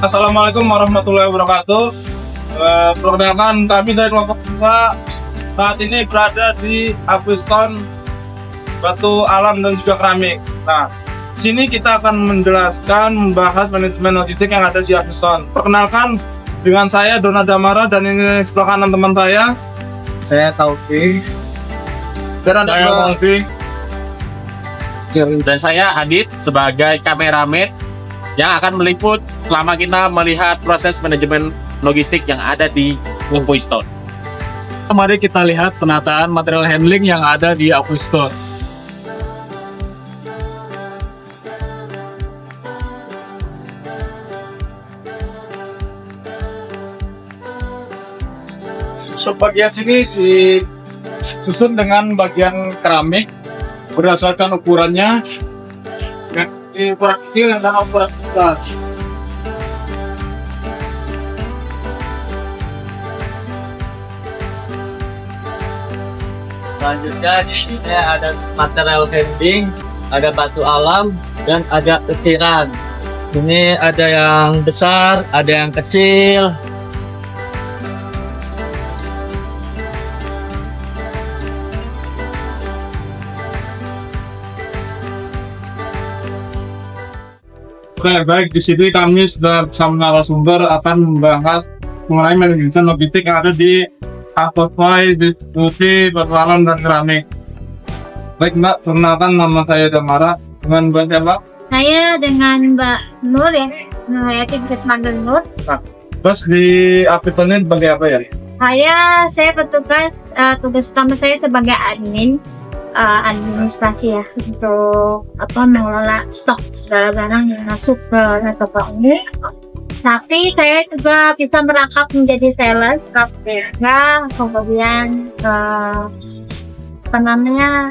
Assalamualaikum warahmatullahi wabarakatuh. Perkenalkan, kami dari kelompok 2 saat ini berada di Aquiston Batu Alam dan juga Keramik. Nah, sini kita akan menjelaskan membahas manajemen logistik yang ada di Aquiston. Perkenalkan, dengan saya Dona Damara dan ini sebelah kanan teman saya Taufik. Dan ada Taufik. Dan saya Adit sebagai kameramen yang akan meliput selama kita melihat proses manajemen logistik yang ada di Aquiston. Mari kita lihat penataan material handling yang ada di Aquiston. Sebagian sini disusun dengan bagian keramik berdasarkan ukurannya, ukuran kecil dan ukuran besar. Selanjutnya di sini ada material handling, ada batu alam, dan ada ukiran. Ini ada yang besar, ada yang kecil. Oke, baik, di sini kami sudah bersama narasumber akan membahas mengenai manajemen logistik yang ada di Aquiston, Distribusi, Batu Alam, dan Keramik. Baik Mbak, perkenalkan nama saya Damara. Dengan Mbak siapa? Saya dengan Mbak Nur ya, saya bisa panggil Nur. Nah, terus di Aquiston ini sebagai apa ya? Saya bertugas, tugas utama saya sebagai admin, administrasi ya, untuk mengelola stok segala barang yang masuk ke toko ini. Tapi saya juga bisa merangkap menjadi sales, kemudian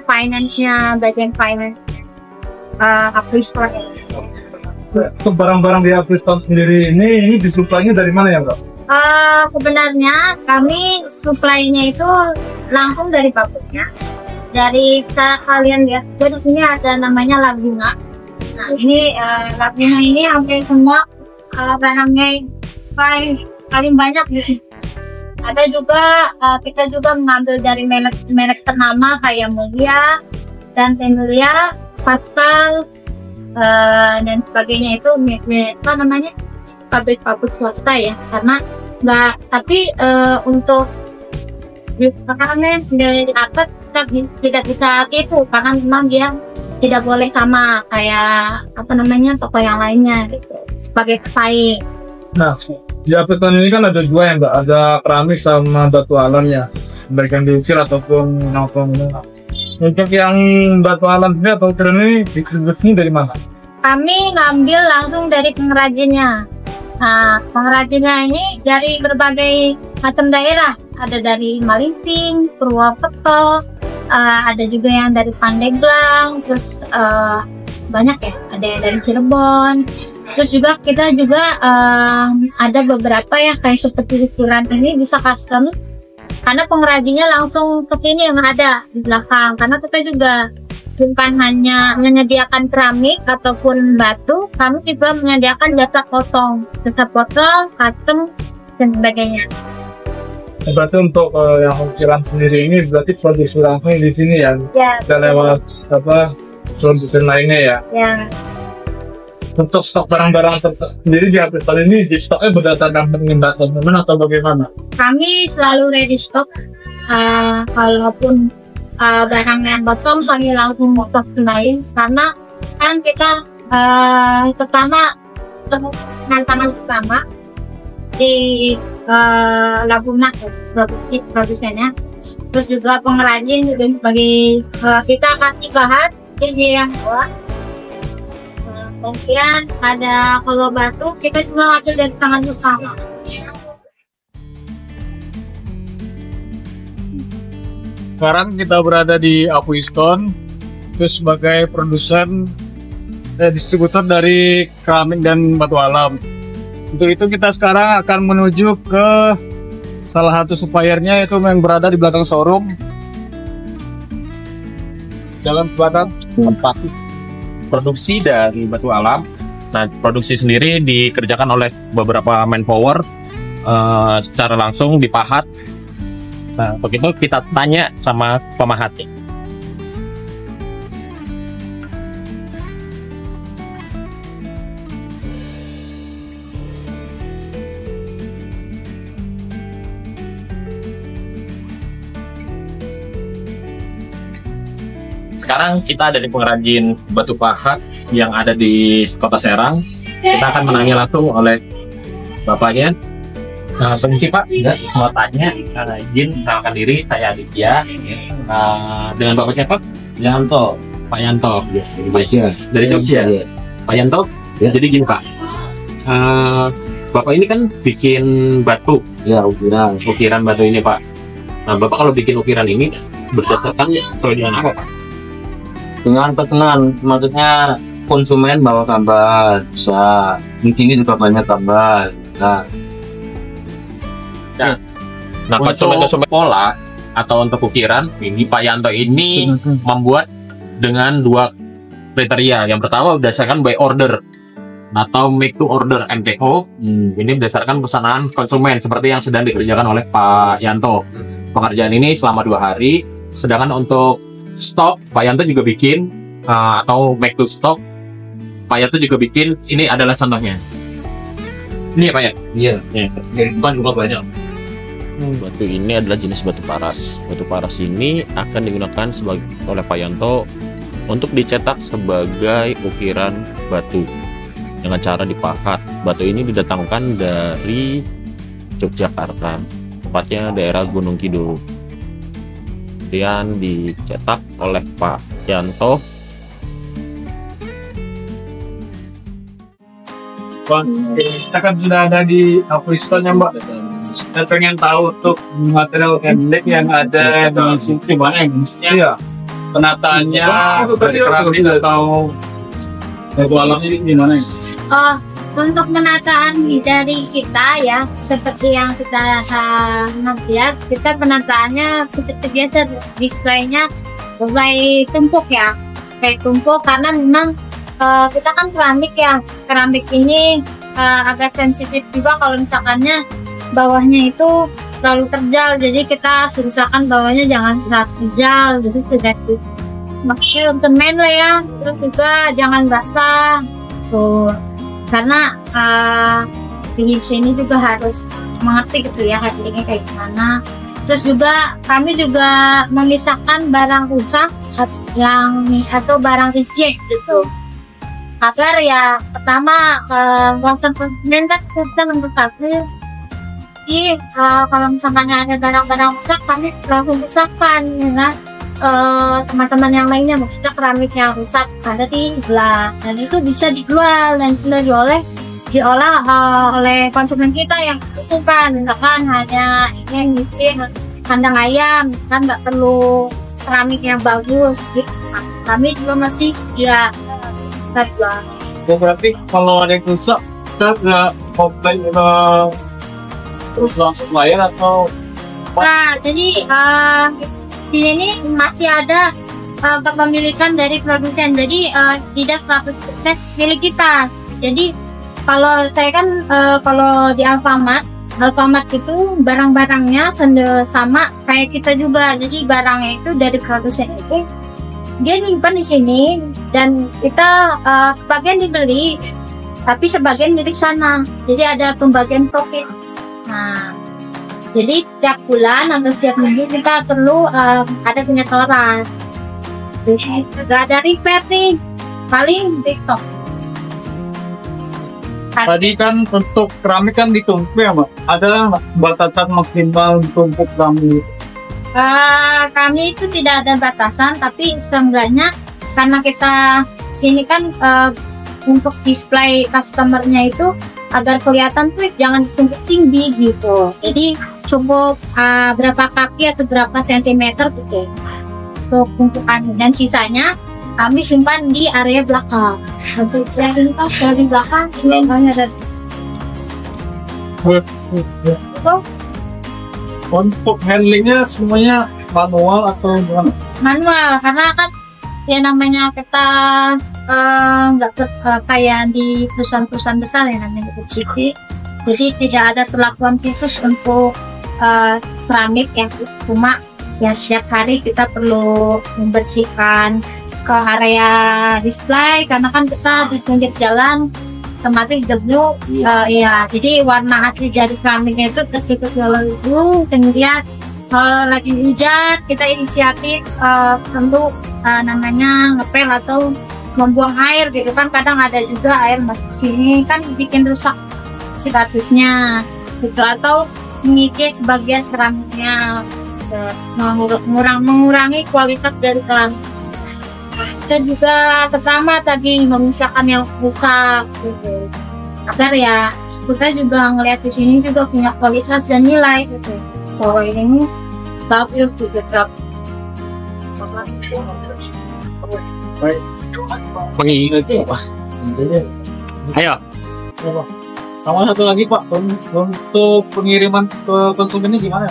finance-nya, bagian finance Aquiston. Untuk barang-barang di Aquiston sendiri ini disuplainya dari mana ya Mbak? Sebenarnya kami suplainya itu langsung dari pabriknya. Dari bisa kalian lihat, di sini ada namanya Laguna. Nah, ini Laguna ini hampir semua barangnya paling banyak gitu. Ada juga kita juga mengambil dari merek ternama kayak Mulia dan Tenulia, Pascal dan sebagainya, itu pabrik-pabrik swasta ya, karena tapi untuk karena dari atas tidak bisa tipu, karena memang dia tidak boleh sama kayak toko yang lainnya gitu, sebagai pesaing. Nah, di Aquiston ini kan ada dua ya Mbak, ada keramik sama batu alamnya, baik yang diukir ataupun nongkrong. Untuk yang batu alam ini atau ukir ini distribusinya dari mana? Kami ngambil langsung dari pengrajinnya. Nah, pengrajinnya ini dari berbagai macam daerah, ada dari Maliping, Purwokerto, ada juga yang dari Pandeglang, terus banyak ya, ada yang dari Cirebon. Terus juga kita juga ada beberapa ya, kayak seperti ukuran ini bisa custom, karena pengrajinnya langsung ke sini yang ada di belakang. Karena kita juga bukan hanya menyediakan keramik ataupun batu, kami juga menyediakan jasa potong, custom dan sebagainya. Berarti untuk yang ukiran sendiri ini berarti produksi langsung di sini ya? Ya. Kita lewat produksi lainnya ya? Ya. Untuk stok barang-barang sendiri di Aquiston ini di stoknya berdasarkan pengendalian teman atau bagaimana? Kami selalu ready stock. Kalaupun barang yang bottom kami langsung stok lain, karena kan kita pertama tantangan pertama di Laguna produsennya, terus juga pengrajin juga sebagai kita kasih bahan jadi yang buat. Kemudian ada kalau batu kita juga hasil dari tangan utama. Sekarang kita berada di Aquiston, itu sebagai produsen distributor dari keramik dan batu alam. Untuk itu kita sekarang akan menuju ke salah satu suppliernya, yaitu yang berada di belakang showroom. Dalam tempat produksi dari batu alam Nah, produksi sendiri dikerjakan oleh beberapa manpower secara langsung dipahat. Nah, begitu kita tanya sama pemahatnya. Sekarang kita ada di pengrajin batu pahat yang ada di Kota Serang. Kita akan menanya langsung oleh bapaknya. Permisi Pak, mau tanya, izin kenalkan diri, saya Aditya. Dengan Bapak siapa? Yanto. Pak Yanto. Baca. Dari Jogja. Pak Yanto. Ya. Jadi gini Pak, Bapak ini kan bikin batu, Ya, ukiran batu ini Pak. Nah, Bapak kalau bikin ukiran ini berdasarkan keahlian apa Pak? dengan pesanan, maksudnya konsumen bawa gambar, bisa di sini juga banyak gambar. Nah, konsumen pola atau untuk ukiran ini Pak Yanto ini membuat dengan dua kriteria. Yang pertama berdasarkan by order atau make to order MTO. Ini berdasarkan pesanan konsumen seperti yang sedang dikerjakan oleh Pak Yanto. Pengerjaan ini selama 2 hari. Sedangkan untuk stok Pak Yanto juga bikin atau make to stock Pak Yanto juga bikin. Ini adalah contohnya. Ini ya Pak ya? Iya. Dari depan juga banyak. Batu ini adalah jenis batu paras. Batu paras ini akan digunakan oleh Pak Yanto untuk dicetak sebagai ukiran batu dengan cara dipahat. Batu ini didatangkan dari Yogyakarta, tepatnya daerah Gunung Kidul. Kemudian dicetak oleh Pak Yanto. Kita kan sudah ada di Apuiston ya Mbak. Saya pengen tahu untuk material handling yang ada di sini gimana ya, maksudnya penataannya dari keramik atau batu alamnya gimana ya? Oh, untuk penataan dari kita ya, seperti yang kita lihat, kita penataannya seperti biasa, displaynya sesuai tumpuk ya, sesuai tumpuk karena memang kita kan keramik ya, keramik ini agak sensitif juga kalau misalkannya bawahnya itu terlalu terjal, jadi kita usahakan bawahnya jangan terlalu terjal, jadi sudah maksudnya untuk main lah ya, terus juga jangan basah tuh, karena di sini juga harus mengerti gitu ya handlingnya kayak gimana. Terus juga kami juga memisahkan barang rusak atau barang reject gitu, agar ya pertama kawasan konsumen kan kita membatasi. Jadi kalau misalnya ada barang-barang rusak kami langsung pisahkan dengan teman-teman yang lainnya, maksudnya keramik yang rusak ada di sebelah, dan itu bisa dijual dan sudah diolah oleh konsumen kita yang butuhkan. Misalkan hanya ingin bikin kandang ayam, kan nggak perlu keramik yang bagus gitu. Kami juga masih sedia kita jual. Berarti kalau ada yang rusak kita nggak komplain ke perusahaan supplier atau Nah, jadi sini ini masih ada kepemilikan dari produsen, jadi tidak 100% milik kita. Jadi kalau saya kan kalau di Alfamart itu barang-barangnya sama kayak kita juga, jadi barangnya itu dari produsen itu dia nyimpan di sini dan kita sebagian dibeli tapi sebagian milik sana, jadi ada pembagian profit. Nah, jadi tiap bulan atau setiap minggu kita perlu ada penyetoran. Gak ada repair nih, paling TikTok. tadi kan untuk keramik kan ditumpuk ya Mbak? Ada batasan maksimal tumpuk keramik? Kami itu tidak ada batasan, tapi seenggaknya karena kita sini kan untuk display customernya itu agar kelihatan tuh jangan ditumpuk tinggi gitu. Jadi cukup berapa kaki atau berapa sentimeter gitu untuk tumpukan, dan sisanya kami simpan di area belakang. Untuk yang di belakang ini ada Untuk handlingnya semuanya manual atau gimana? manual, karena kan ya namanya kita nggak kayak di perusahaan-perusahaan besar ya namanya kecil, jadi tidak ada perlakuan khusus untuk keramik ya, cuma ya setiap hari kita perlu membersihkan ke area display karena kan kita di pinggir jalan otomatis debu ya, jadi warna asli dari keramiknya itu tertutup dulu, kemudian kalau lagi hujan kita inisiatif perlu namanya ngepel atau membuang air gitu kan, kadang ada juga air masuk sini kan bikin rusak si batusnya gitu, atau mengikis sebagian keramiknya, mengurangi kualitas dari keramik. Dan juga pertama tadi memisahkan yang rusak gitu, agar ya kita juga ngelihat di sini juga punya kualitas dan nilai gitu. So ini bagus juga. Ayo. Sama satu lagi Pak, untuk pengiriman ke konsumennya gimana?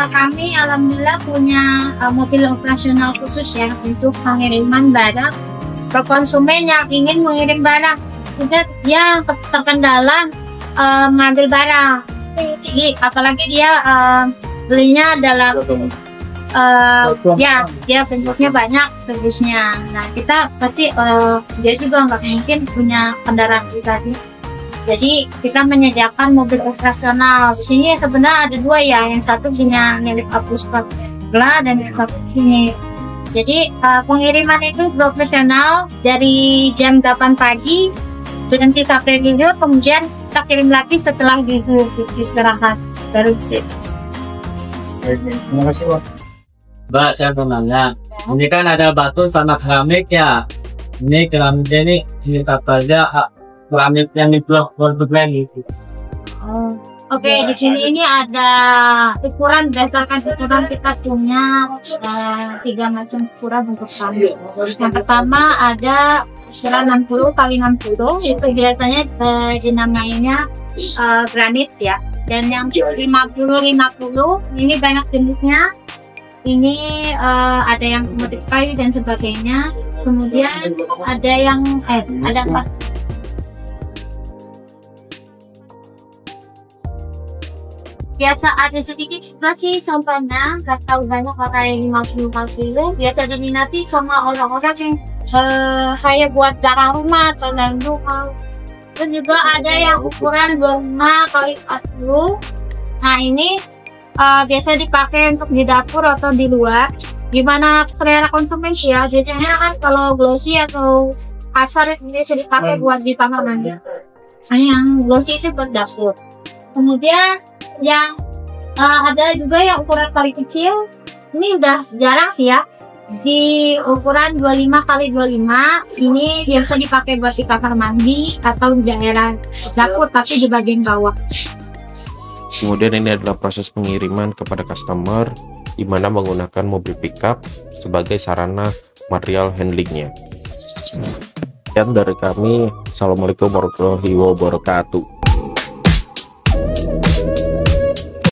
Kami alhamdulillah punya mobil operasional khusus ya untuk pengiriman barang ke konsumen yang ingin mengirim barang. Tidak dia terkendala mengambil barang, apalagi dia belinya dalam ya dia bentuknya banyak bentuknya. Nah kita pasti dia juga nggak mungkin punya kendaraan pribadi. Jadi kita menyediakan mobil operasional. Di sini sebenarnya ada dua ya, yang satu punya milik Apuston dan yang satu di sini. Jadi pengiriman itu profesional dari jam 8 pagi berhenti sampai tidur, kemudian kita kirim lagi setelah istirahat baru. Terima kasih Pak. Mbak, saya mau nanya, ini kan ada batu sama keramik ya. Ini keramiknya ini cerita aja keramik yang diblok gitu. Oke, di sini ini ada ukuran berdasarkan ukuran kita punya 3 macam ukuran untuk keramik. Yang pertama ada ukuran 60 kali 60, itu biasanya dinamainya granit ya. Dan yang 50 ini banyak jenisnya. Ini ada yang motif kayu dan sebagainya. Kemudian ada yang ada 4. Biasa ada sedikit juga sih contohnya, nggak tahu banyak pakai 50 kilo. Biasa diminati sama orang-orang yang kayak buat garang rumah atau dalam rumah. Dan juga ada yang ukuran 25 kali 40. Nah ini biasa dipakai untuk di dapur atau di luar. Gimana selera konsumen sih ya? Jadinya kan kalau glossy atau kasar biasa dipakai buat di kamar mandi. Nah yang glossy itu buat dapur. Kemudian yang ada juga yang ukuran paling kecil, ini udah jarang sih ya, di ukuran 25 kali 25. Ini biasa dipakai buat di kamar mandi atau di daerah dapur tapi di bagian bawah. Kemudian ini adalah proses pengiriman kepada customer, di mana menggunakan mobil pickup sebagai sarana material handlingnya. Dan dari kami, Assalamualaikum warahmatullahi wabarakatuh.